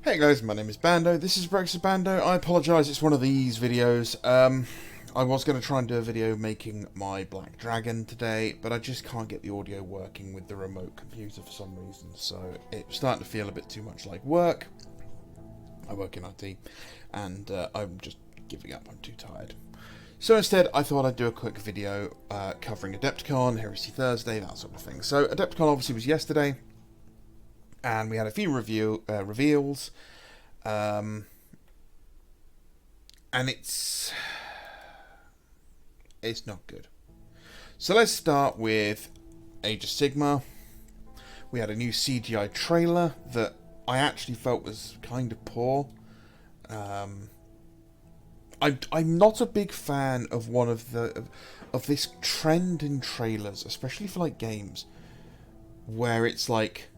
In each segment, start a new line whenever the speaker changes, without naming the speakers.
Hey guys, my name is Bando, this is Brexit Bando. I apologise, it's one of these videos. I was going to try and do a video making my Black Dragon today, but I just can't get the audio working with the remote computer for some reason, so it's starting to feel a bit too much like work. I work in IT, and I'm just giving up, I'm too tired. So instead, I thought I'd do a quick video covering Adepticon, Heresy Thursday, that sort of thing. So Adepticon obviously was yesterday, and we had a few reveals, and it's not good. So let's start with Age of Sigmar. We had a new CGI trailer that I actually felt was kind of poor. I'm not a big fan of of this trend in trailers, especially for like games, where it's like,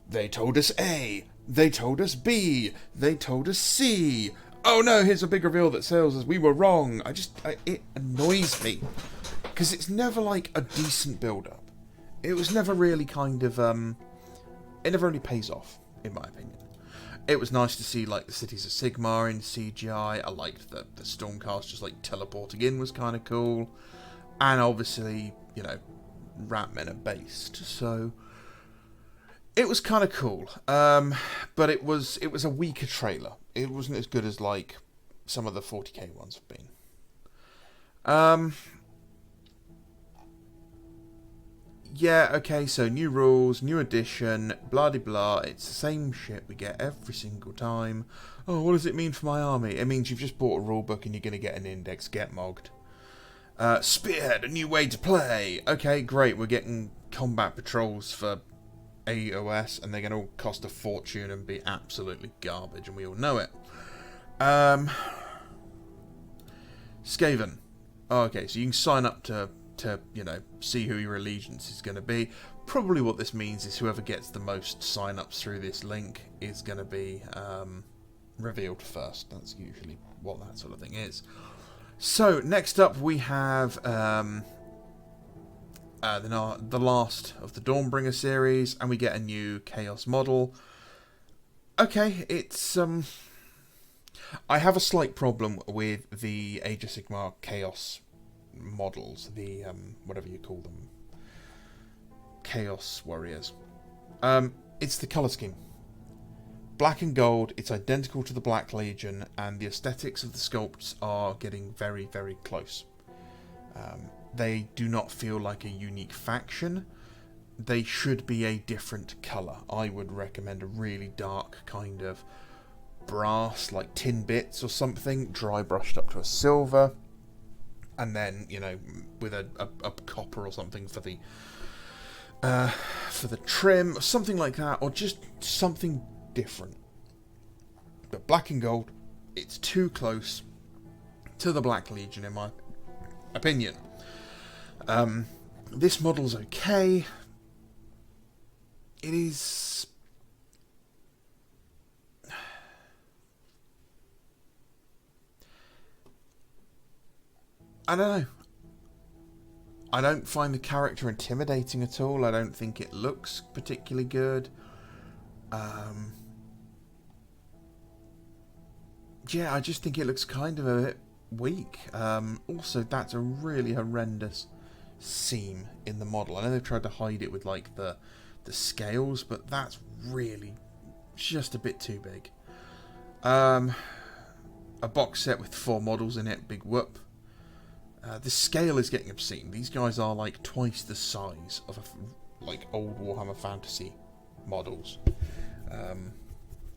they told us A, they told us B, they told us C. Oh no, here's a big reveal that tells us we were wrong. It annoys me because it's never like a decent build-up. It was never really kind of it never really pays off, in my opinion. It was nice to see like the cities of Sigmar in CGI. I liked the Stormcast just like teleporting in was kind of cool, and obviously, you know, Ratmen are based, so it was kind of cool. But it was a weaker trailer. It wasn't as good as like some of the 40k ones have been. Yeah, okay, so new rules, new edition, blah de blah. It's the same shit we get every single time. Oh, what does it mean for my army? It means you've just bought a rulebook and you're going to get an index. Get mogged. Spearhead, a new way to play. Okay, great. We're getting combat patrols for AOS, and they're going to cost a fortune and be absolutely garbage, and we all know it. Skaven. Oh, okay, so you can sign up to you know, see who your allegiance is going to be. Probably what this means is whoever gets the most sign-ups through this link is going to be revealed first. That's usually what that sort of thing is. So, next up we have the last of the Dawnbringer series, and we get a new Chaos model. Okay, it's I have a slight problem with the Age of Sigmar Chaos models, the whatever you call them, Chaos Warriors. It's the colour scheme. Black and gold, it's identical to the Black Legion, and the aesthetics of the sculpts are getting very, very close. They do not feel like a unique faction. They should be a different colour. I would recommend a really dark kind of brass, like tin bits or something, dry brushed up to a silver, and then, you know, with a copper or something for the trim, something like that, or just something different. But black and gold, it's too close to the Black Legion in my opinion. This model's okay. It is... I don't know. I don't find the character intimidating at all. I don't think it looks particularly good. Yeah, I just think it looks kind of a bit weak. Also, that's a really horrendous seam in the model. I know they've tried to hide it with like the scales, but that's really just a bit too big. A box set with 4 models in it, big whoop. The scale is getting obscene. These guys are like twice the size of like old Warhammer Fantasy models.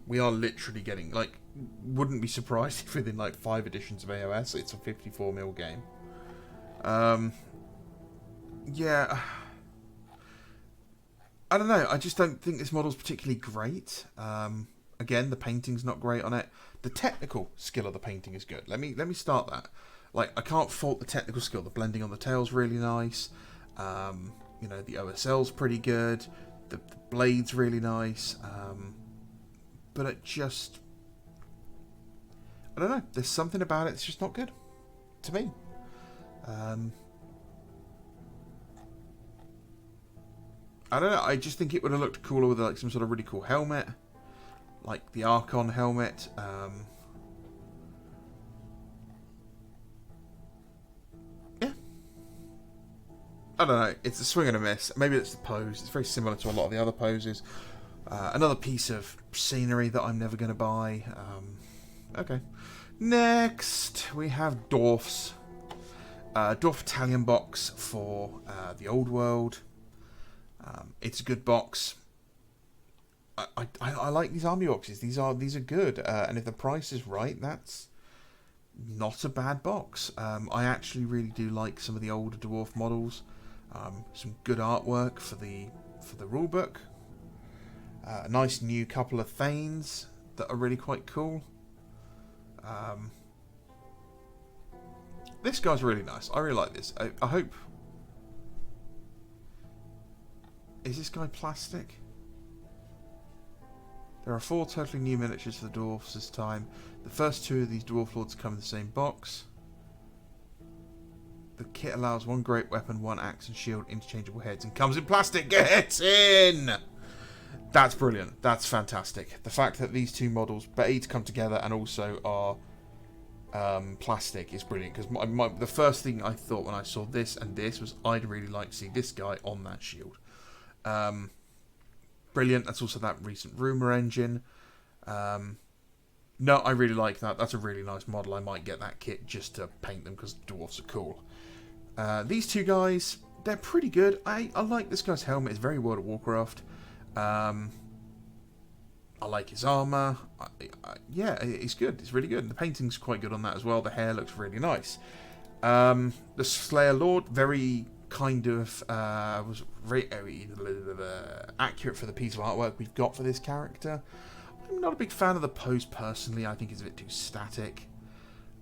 We are literally getting, like, wouldn't be surprised if within like 5 editions of AOS it's a 54mm game. Yeah, I don't know. I just don't think this model's particularly great. Again, the painting's not great on it. The technical skill of the painting is good. Let me start that. Like, I can't fault the technical skill. The blending on the tail's really nice. You know, the OSL's pretty good. The blade's really nice. But it just... I don't know. There's something about it that's just not good. To me. I don't know, I just think it would have looked cooler with like some sort of really cool helmet. like the Archon helmet. Yeah, I don't know. It's a swing and a miss. Maybe it's the pose. It's very similar to a lot of the other poses. Another piece of scenery that I'm never going to buy. Okay. Next, we have Dwarfs. Dwarf Battalion box for the old world. It's a good box. I like these army boxes. These are good. And if the price is right, that's not a bad box. I actually really do like some of the older dwarf models. Some good artwork for the rulebook. A nice new couple of Thanes that are really quite cool. This guy's really nice. I really like this. I hope... Is this guy plastic? There are 4 totally new miniatures for the dwarfs this time. The first 2 of these dwarf lords come in the same box. The kit allows 1 great weapon, 1 axe and shield, interchangeable heads, and comes in plastic. Get in! That's brilliant. That's fantastic. The fact that these 2 models to come together and also are plastic is brilliant, because the first thing I thought when I saw this and this was I'd really like to see this guy on that shield. Brilliant. That's also that recent rumour engine. No, I really like that. That's a really nice model. I might get that kit just to paint them because dwarfs are cool. These 2 guys, they're pretty good. I like this guy's helmet. It's very World of Warcraft. I like his armour. Yeah, it's good. It's really good. The painting's quite good on that as well. The hair looks really nice. The Slayer Lord, very kind of was very accurate for the piece of artwork we've got for this character. I'm not a big fan of the pose personally. I think it's a bit too static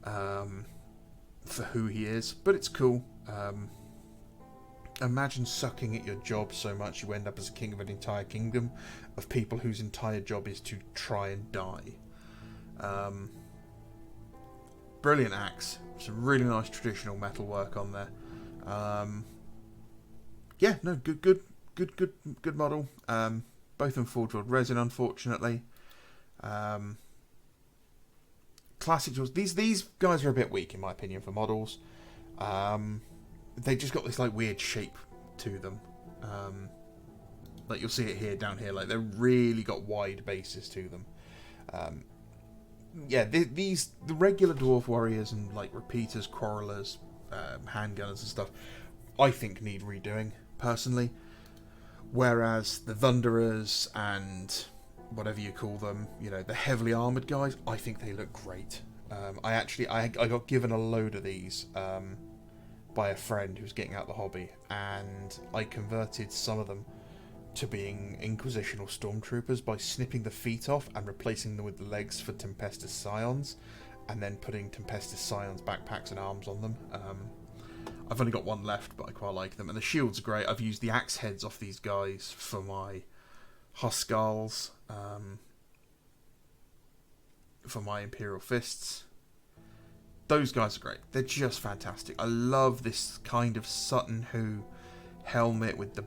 for who he is, but it's cool. Imagine sucking at your job so much you end up as a king of an entire kingdom of people whose entire job is to try and die. Brilliant axe. Some really nice traditional metal work on there. Yeah, no, good model. Both of them forged with resin, unfortunately. Classic tools. These guys are a bit weak in my opinion for models. They just got this like weird shape to them. Like you'll see it here, down here. Like they've really got wide bases to them. Yeah, the regular dwarf warriors and like repeaters, quarrelers, handgunners and stuff, I think need redoing personally. Whereas the Thunderers and whatever you call them, you know, the heavily armoured guys, I think they look great. I got given a load of these by a friend who's getting out the hobby, and I converted some of them to being Inquisitional Stormtroopers by snipping the feet off and replacing them with the legs for Tempestus Scions, and then putting Tempestus Scions backpacks and arms on them. I've only got 1 left, but I quite like them, and the shields are great. I've used the axe heads off these guys for my Huskals, for my Imperial Fists. Those guys are great. They're just fantastic. I love this kind of Sutton Hoo helmet with the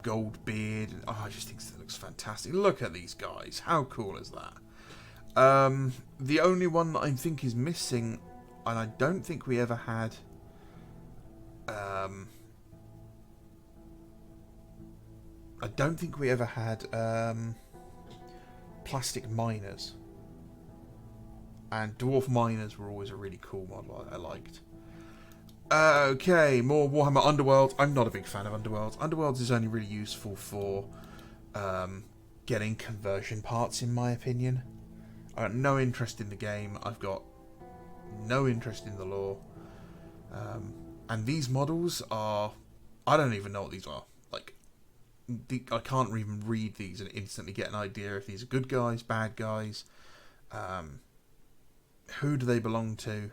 gold beard. Oh, I just think it looks fantastic. Look at these guys. How cool is that? The only one that I think is missing, and I don't think we ever had. I don't think we ever had plastic miners. And dwarf miners were always a really cool model I liked. Okay, more Warhammer Underworlds. I'm not a big fan of Underworlds. Underworlds is only really useful for getting conversion parts, in my opinion. I got no interest in the game. I've got no interest in the lore. And these models are... I don't even know what these are. Like, I can't even read these and instantly get an idea if these are good guys, bad guys. Who do they belong to?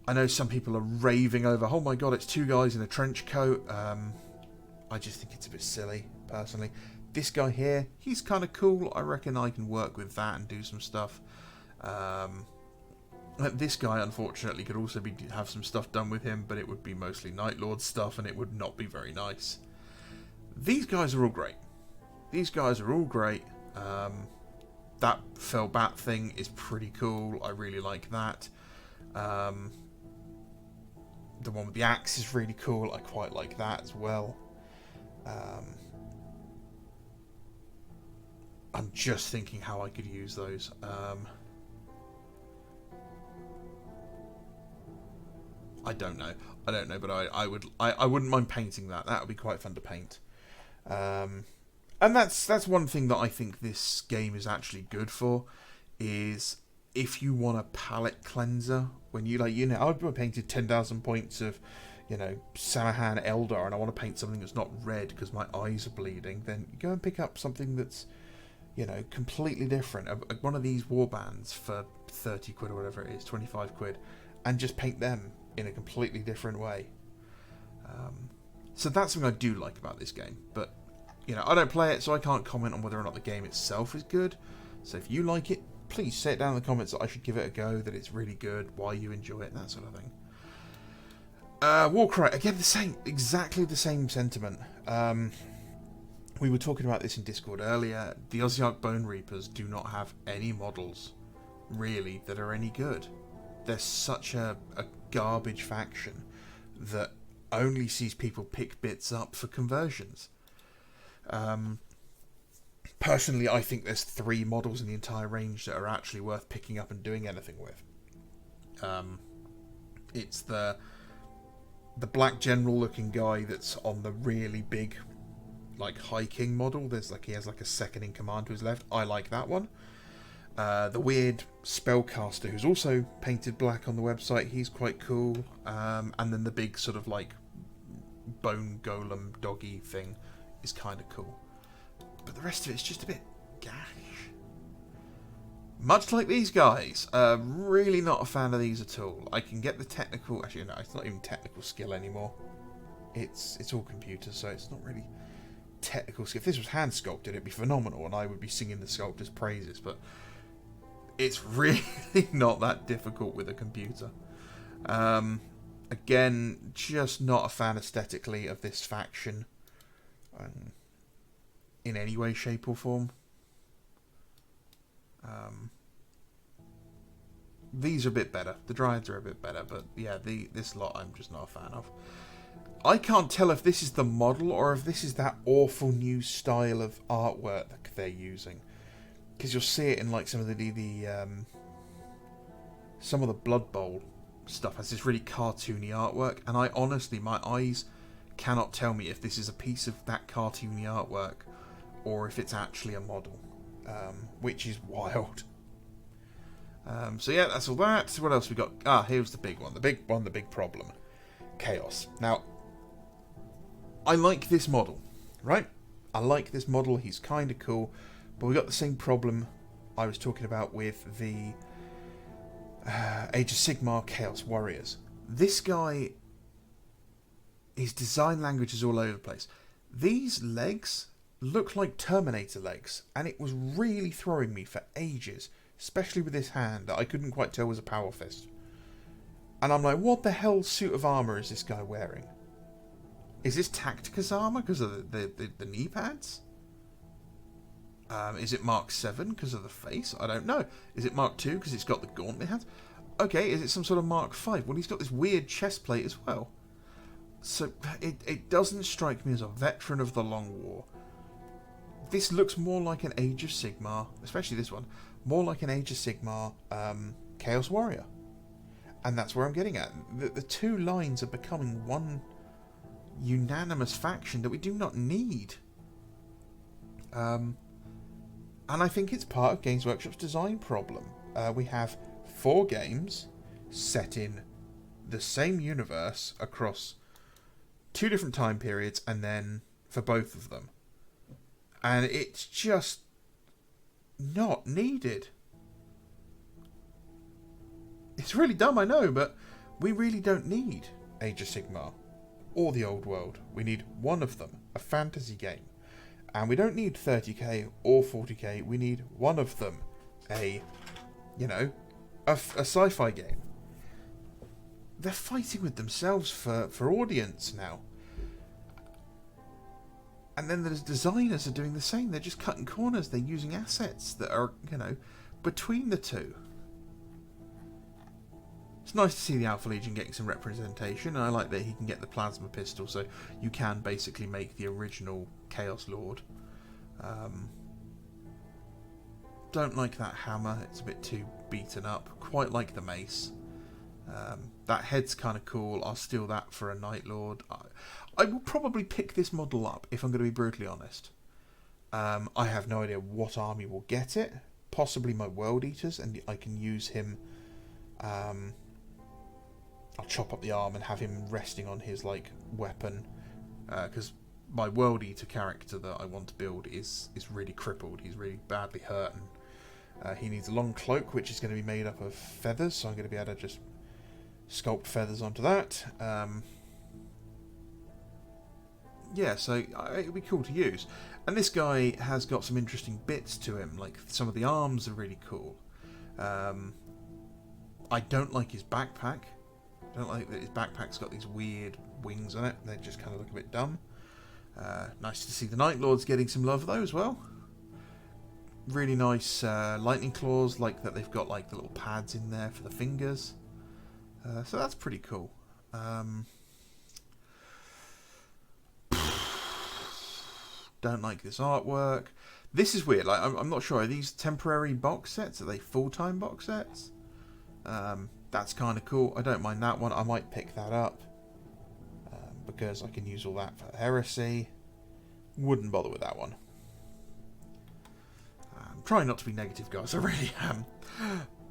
I know some people are raving over, oh my god, it's 2 guys in a trench coat. I just think it's a bit silly, personally. This guy here, he's kind of cool. I reckon I can work with that and do some stuff. This guy, unfortunately, could also have some stuff done with him, but it would be mostly Night Lord stuff, and it would not be very nice. These guys are all great. These guys are all great. that fell bat thing is pretty cool. I really like that. The one with the axe is really cool. I quite like that as well. I'm just thinking how I could use those. I don't know, but I wouldn't mind painting that. That would be quite fun to paint. And that's one thing that I think this game is actually good for, is if you want a palette cleanser, when you I've painted 10,000 points of, Samahan Eldar, and I want to paint something that's not red because my eyes are bleeding, then you go and pick up something that's, completely different. One of these warbands for 30 quid or whatever it is, 25 quid, and just paint them in a completely different way. So that's something I do like about this game. But, I don't play it, so I can't comment on whether or not the game itself is good. So if you like it, please say it down in the comments that I should give it a go, that it's really good, why you enjoy it, that sort of thing. Warcry, again, exactly the same sentiment. We were talking about this in Discord earlier. The Ossiarch Bone Reapers do not have any models, really, that are any good. They're such a garbage faction that only sees people pick bits up for conversions. Personally, I think there's 3 models in the entire range that are actually worth picking up and doing anything with. It's the black general looking guy that's on the really big, High King model. He has a second in command to his left. I like that one. The weird spellcaster who's also painted black on the website, he's quite cool. And then the big sort of bone golem doggy thing is kind of cool. But the rest of it's just a bit gash. Much like these guys. Really not a fan of these at all. I can get the technical... Actually, no, it's not even technical skill anymore. It's all computer, so it's not really technical skill. If this was hand sculpted, it'd be phenomenal, and I would be singing the sculptor's praises, but it's really not that difficult with a computer. Again, just not a fan aesthetically of this faction in any way, shape or form. These are a bit better. The Dryads are a bit better, but yeah, this lot I'm just not a fan of. I can't tell if this is the model or if this is that awful new style of artwork that they're using, because you'll see it in some of the Blood Bowl stuff has this really cartoony artwork, and I honestly, my eyes cannot tell me if this is a piece of that cartoony artwork or if it's actually a model, which is wild. So yeah, that's all that. So what else we got? Here's the big one. The big problem. Chaos. Now, I like this model, right? I like this model. He's kind of cool. But we got the same problem I was talking about with the Age of Sigmar Chaos Warriors. This guy, his design language is all over the place. These legs look like Terminator legs, and it was really throwing me for ages, especially with this hand that I couldn't quite tell was a power fist. And I'm like, what the hell suit of armour is this guy wearing? Is this Tacticus armour because of the knee pads? Is it Mark 7 because of the face? I don't know. Is it Mark 2 because it's got the gauntlet hands? Okay, is it some sort of Mark 5? Well, he's got this weird chest plate as well. So it doesn't strike me as a veteran of the Long War. This looks more like an Age of Sigmar, especially this one, more like an Age of Sigmar Chaos Warrior. And that's where I'm getting at. The two lines are becoming one unanimous faction that we do not need. And I think it's part of Games Workshop's design problem. We have 4 games set in the same universe across 2 different time periods, and then for both of them. And it's just not needed. It's really dumb, I know, but we really don't need Age of Sigmar or the Old World. We need one of them, a fantasy game. And we don't need 30k or 40k, we need one of them, a sci-fi game. They're fighting with themselves for audience now. And then there's designers are doing the same. They're just cutting corners. They're using assets that are, you know, between the two. It's nice to see the Alpha Legion getting some representation. I like that he can get the plasma pistol, so you can basically make the original Chaos Lord. Don't like that hammer. It's a bit too beaten up. Quite like the mace. That head's kind of cool. I'll steal that for a Night Lord. I will probably pick this model up, if I'm going to be brutally honest. I have no idea what army will get it. Possibly my World Eaters, and I can use him. I'll chop up the arm and have him resting on his like weapon, because my World Eater character that I want to build is really crippled. He's really badly hurt, and he needs a long cloak, which is going to be made up of feathers. So I'm going to be able to just sculpt feathers onto that. Yeah, so it'd be cool to use. And this guy has got some interesting bits to him, like some of the arms are really cool. I don't like his backpack. I don't like that his backpack's got these weird wings on it. They just kind of look a bit dumb. Nice to see the Night Lords getting some love though as well. Really nice lightning claws, like that they've got like the little pads in there for the fingers. So that's pretty cool. Don't like this artwork. This is weird. Like I'm not sure. Are these temporary box sets? Are they full-time box sets? That's kind of cool. I don't mind that one. I might pick that up because I can use all that for Heresy. Wouldn't bother with that one. I'm trying not to be negative, guys. I really am.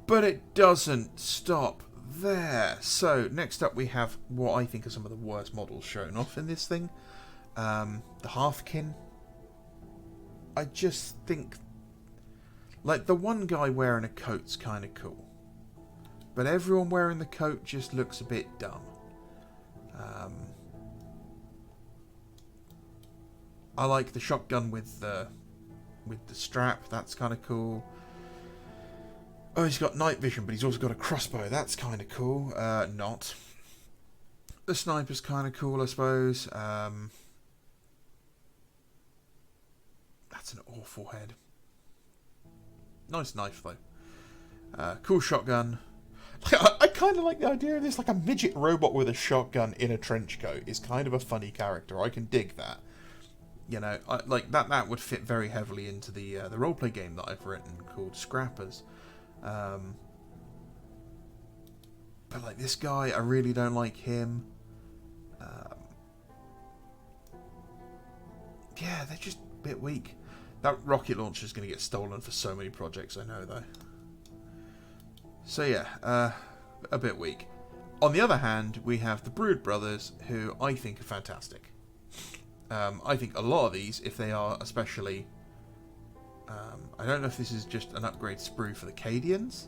But it doesn't stop there. So next up we have what I think are some of the worst models shown off in this thing. The Halfkin. I just think, like, the one guy wearing a coat's kind of cool, but everyone wearing the coat just looks a bit dumb. I like the shotgun with the strap. That's kind of cool. Oh, he's got night vision, but he's also got a crossbow. That's kind of cool. Not. The sniper's kind of cool, I suppose. That's an awful head. Nice knife, though. Cool shotgun. I kind of like the idea of this, like a midget robot with a shotgun in a trench coat is kind of a funny character. I can dig that. You know, like that would fit very heavily into the roleplay game that I've written called Scrappers. But like this guy, I really don't like him. Yeah, they're just a bit weak. That rocket launcher is going to get stolen for so many projects, I know, though. So yeah, a bit weak. On the other hand, we have the Brood Brothers, who I think are fantastic. I think a lot of these, if they are especially... I don't know if this is just an upgrade sprue for the Cadians.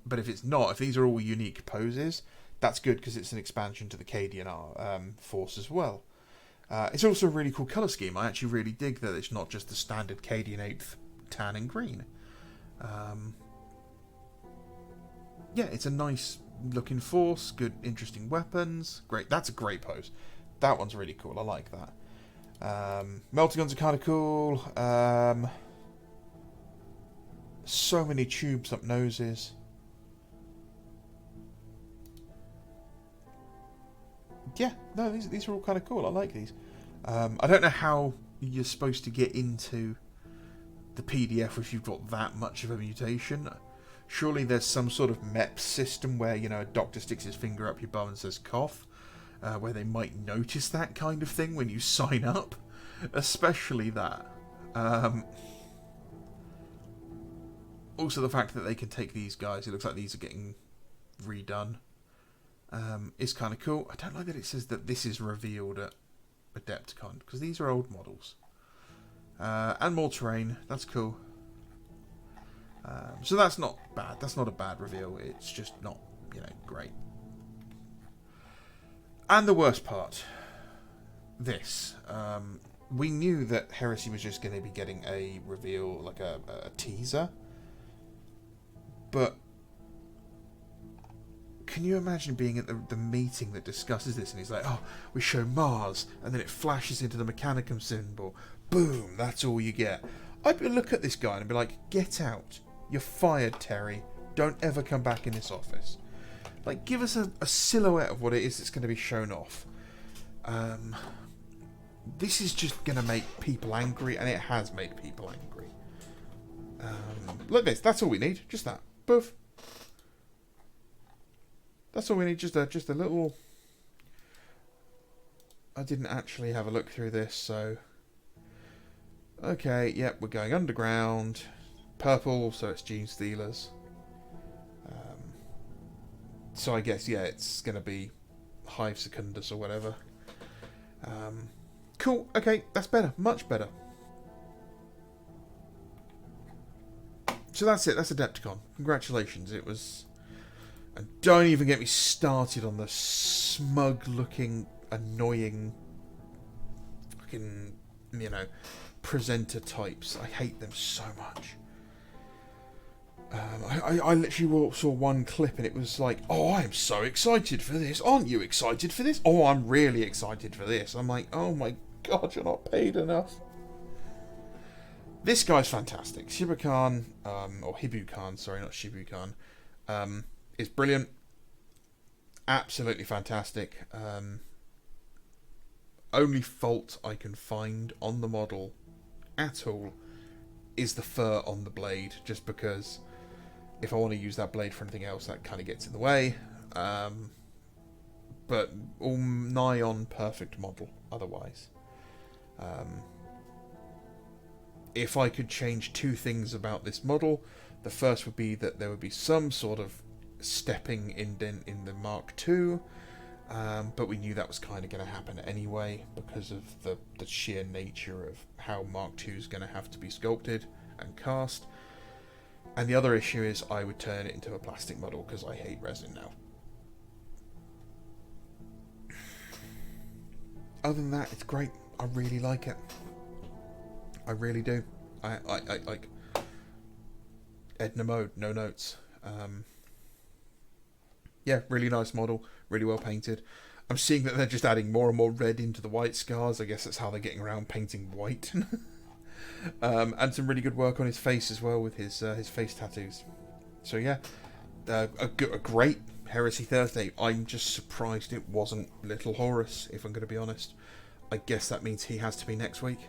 But if it's not, if these are all unique poses, that's good because it's an expansion to the Cadian force as well. It's also a really cool colour scheme. I actually really dig that it's not just the standard Cadian 8th tan and green. Yeah, it's a nice looking force, good interesting weapons. Great, that's a great pose. That one's really cool, I like that. Melter guns are kind of cool. So many tubes up noses. Yeah, no, these are all kind of cool. I like these. I don't know how you're supposed to get into the PDF if you've got that much of a mutation. Surely there's some sort of MEP system where, you know, a doctor sticks his finger up your bum and says cough, where they might notice that kind of thing when you sign up. Especially that. Also the fact that they can take these guys, it looks like these are getting redone. Is kind of cool. I don't like that it says that this is revealed at Adepticon, because these are old models. And more terrain, that's cool. So that's not bad. That's not a bad reveal. It's just not, you know, great. And the worst part, this. We knew that Heresy was just going to be getting a reveal, like a teaser. But can you imagine being at the meeting that discusses this, and he's like, oh, we show Mars, and then it flashes into the Mechanicum symbol. Boom, that's all you get. I'd look at this guy and be like, get out. You're fired, Terry. Don't ever come back in this office. Like, give us a silhouette of what it is that's going to be shown off. This is just going to make people angry, and it has made people angry. Look at this. That's all we need. Just that. Boof. That's all we need. Just a little... I didn't actually have a look through this, so... Okay, yep, we're going underground. Purple, so it's Gene Stealers. So I guess, yeah, it's going to be Hive Secundus or whatever. Cool, okay, that's better. Much better. So that's it, that's Adepticon. Congratulations, it was... And don't even get me started on the smug-looking, annoying... fucking, you know, presenter types. I hate them so much. I literally saw one clip and it was like, oh, I'm so excited for this. Aren't you excited for this? Oh, I'm really excited for this. I'm like, oh my god, you're not paid enough. This guy's fantastic. Shibu-Khan, or Hibu-Khan, sorry, not Shibu-Khan, is brilliant. Absolutely fantastic. Only fault I can find on the model at all is the fur on the blade, just because if I want to use that blade for anything else, that kind of gets in the way. But all nigh on perfect model otherwise. If I could change two things about this model, the first would be that there would be some sort of stepping indent in the Mark II, but we knew that was kind of going to happen anyway because of the sheer nature of how Mark II is going to have to be sculpted and cast. And the other issue is I would turn it into a plastic model because I hate resin now. Other than that, it's great. I really like it. I really do. I like Edna mode, no notes. Yeah, really nice model, really well painted. I'm seeing that they're just adding more and more red into the white scars. I guess that's how they're getting around painting white. And some really good work on his face as well with his face tattoos. So yeah, a great Heresy Thursday. I'm just surprised it wasn't Little Horus, if I'm going to be honest. I guess that means he has to be next week.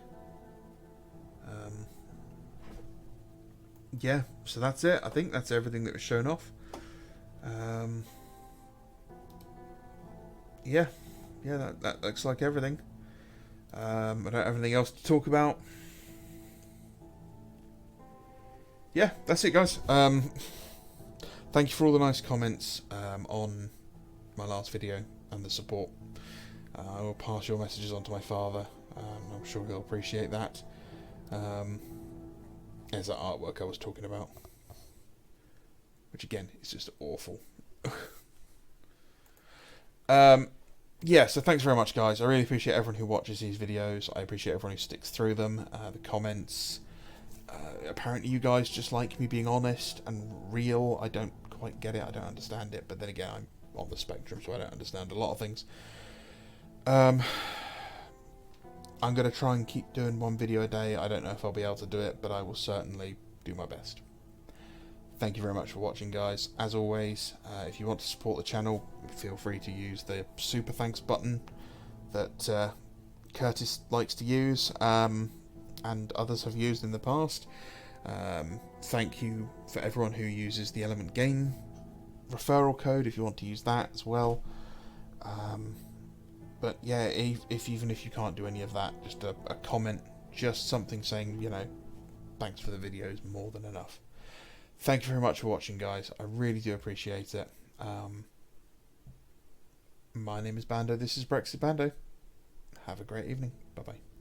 Yeah, so that's it. I think that's everything that was shown off. Yeah, that looks like everything. I don't have anything else to talk about. Yeah, that's it, guys. Thank you for all the nice comments on my last video and the support. I will pass your messages on to my father. I'm sure he'll appreciate that. There's that artwork I was talking about, which again is just awful. Yeah, so thanks very much, guys. I really appreciate everyone who watches these videos. I appreciate everyone who sticks through them. The comments. Apparently you guys just like me being honest and real. I don't quite get it. I don't understand it. But then again, I'm on the spectrum, so I don't understand a lot of things. I'm going to try and keep doing one video a day. I don't know if I'll be able to do it, but I will certainly do my best. Thank you very much for watching, guys. As always, if you want to support the channel, feel free to use the super thanks button that Curtis likes to use, and others have used in the past. Thank you for everyone who uses the Element Game referral code if you want to use that as well. But yeah, even if you can't do any of that, just a comment, just something saying, you know, thanks for the videos, more than enough. Thank you very much for watching, guys. I really do appreciate it. My name is Bando. This is Brexit Bando. Have a great evening. Bye-bye.